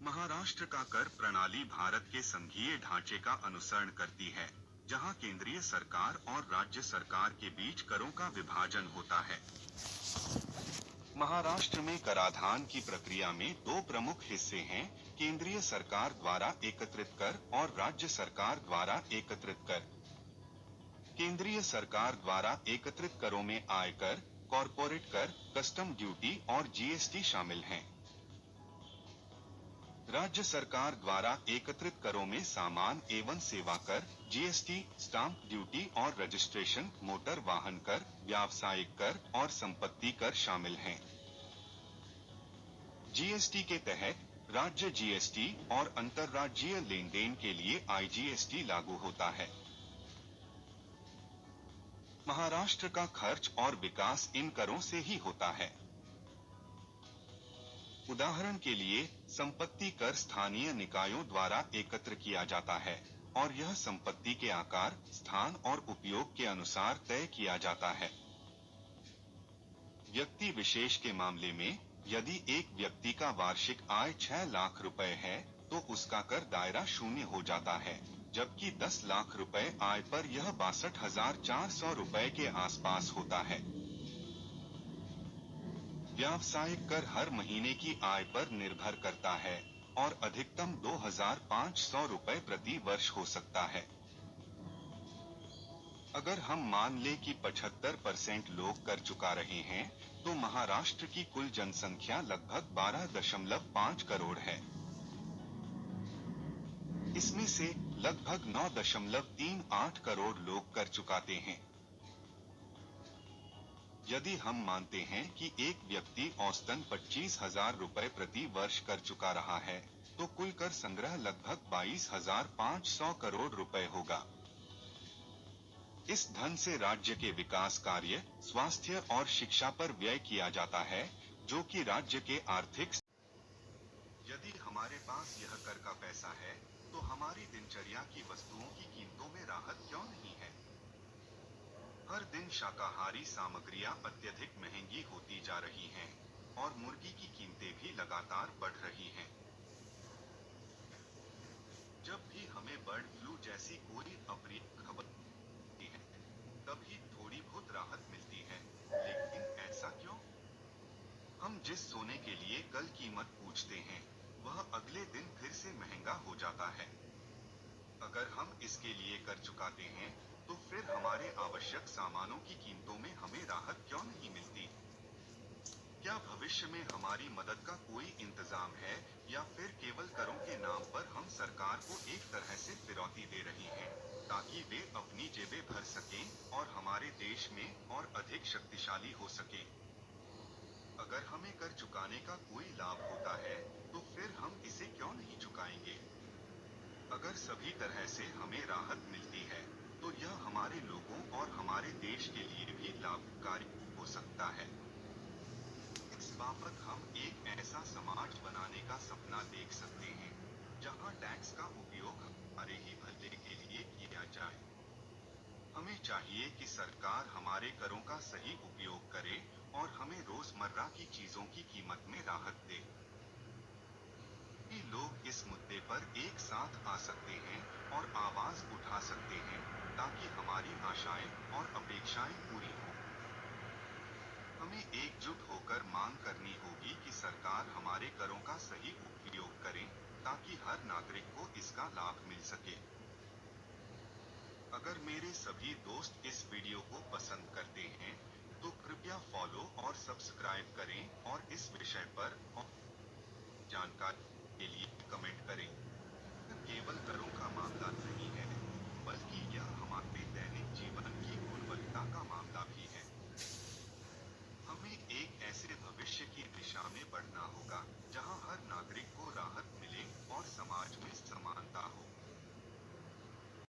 महाराष्ट्र का कर प्रणाली भारत के संघीय ढांचे का अनुसरण करती है, जहां केंद्रीय सरकार और राज्य सरकार के बीच करों का विभाजन होता है। महाराष्ट्र में कराधान की प्रक्रिया में दो प्रमुख हिस्से हैं, केंद्रीय सरकार द्वारा एकत्रित कर और राज्य सरकार द्वारा एकत्रित कर। केंद्रीय सरकार द्वारा एकत्रित करों में आयकर, कॉरपोरेट कर, कस्टम ड्यूटी और जीएसटी शामिल हैं। राज्य सरकार द्वारा एकत्रित करों में सामान एवं सेवा कर, जीएसटी, स्टाम्प ड्यूटी और रजिस्ट्रेशन, मोटर वाहन कर, व्यावसायिक कर और संपत्ति कर शामिल हैं। जीएसटी के तहत राज्य जीएसटी और अंतर्राज्यीय लेन देन के लिए आईजीएसटी लागू होता है। महाराष्ट्र का खर्च और विकास इन करों से ही होता है। उदाहरण के लिए, संपत्ति कर स्थानीय निकायों द्वारा एकत्र किया जाता है और यह संपत्ति के आकार, स्थान और उपयोग के अनुसार तय किया जाता है। व्यक्ति विशेष के मामले में, यदि एक व्यक्ति का वार्षिक आय 6 लाख रुपए है, तो उसका कर दायरा 0 हो जाता है, जबकि 10 लाख रुपए आय पर यह 62,400 रुपए के आसपास होता है। व्यावसायिक कर हर महीने की आय पर निर्भर करता है और अधिकतम 2,500 रुपए प्रति वर्ष हो सकता है। अगर हम मान लें कि 75% लोग कर चुका रहे हैं, तो महाराष्ट्र की कुल जनसंख्या लगभग 12.5 करोड़ है। इसमें से लगभग 9.38 करोड़ लोग कर चुकाते हैं। यदि हम मानते हैं कि एक व्यक्ति औसतन 25,000 रुपए प्रति वर्ष कर चुका रहा है, तो कुल कर संग्रह लगभग 22,500 करोड़ रुपए होगा। इस धन से राज्य के विकास कार्य, स्वास्थ्य और शिक्षा पर व्यय किया जाता है, जो कि राज्य के आर्थिक। यदि हमारे पास यह कर का पैसा है, तो हमारी दिनचर्या की वस्तुओं की कीमतों में राहत क्यों नहीं है? हर दिन शाकाहारी सामग्रियां अत्यधिक महंगी होती जा रही हैं और मुर्गी की कीमतें भी लगातार बढ़ रही हैं। जब भी हमें बर्ड फ्लू जैसी कोई अप्रिय खबर मिलती है, तभी थोड़ी बहुत राहत मिलती है, लेकिन ऐसा क्यों? हम जिस सोने के लिए कल कीमत पूछते हैं, वह अगले दिन फिर से महंगा हो जाता है। अगर हम इसके लिए कर चुकाते हैं, तो फिर हमारे आवश्यक सामानों की कीमतों में हमें राहत क्यों नहीं मिलती? क्या भविष्य में हमारी मदद का कोई इंतजाम है, या फिर केवल करों के नाम पर हम सरकार को एक तरह से फिरौती दे रहे हैं, ताकि वे अपनी जेबें भर सकें और हमारे देश में और अधिक शक्तिशाली हो सकें? अगर हमें कर चुकाने का कोई लाभ होता है, तो फिर हम इसे क्यों नहीं चुकाएंगे? अगर सभी तरह से हमें राहत मिलती है, तो यह हमारे लोगों और हमारे देश के लिए भी लाभकारी हो सकता है। इस बाबत हम एक ऐसा समाज बनाने का सपना देख सकते हैं, जहां टैक्स का उपयोग हमारे ही भले के लिए किया जाए। हमें चाहिए कि सरकार हमारे करों का सही उपयोग करे और हमें रोजमर्रा की चीजों की कीमत में राहत दे। लोग इस मुद्दे पर एक साथ आ सकते हैं और आवाज उठा सकते हैं, ताकि हमारी आशाएं और अपेक्षाएं पूरी हों। हमें एकजुट होकर मांग करनी होगी कि सरकार हमारे करों का सही उपयोग करे, ताकि हर नागरिक को इसका लाभ मिल सके। अगर मेरे सभी दोस्त इस वीडियो को पसंद करते हैं, तो कृपया फॉलो और सब्सक्राइब करें और इस विषय पर और जानकारी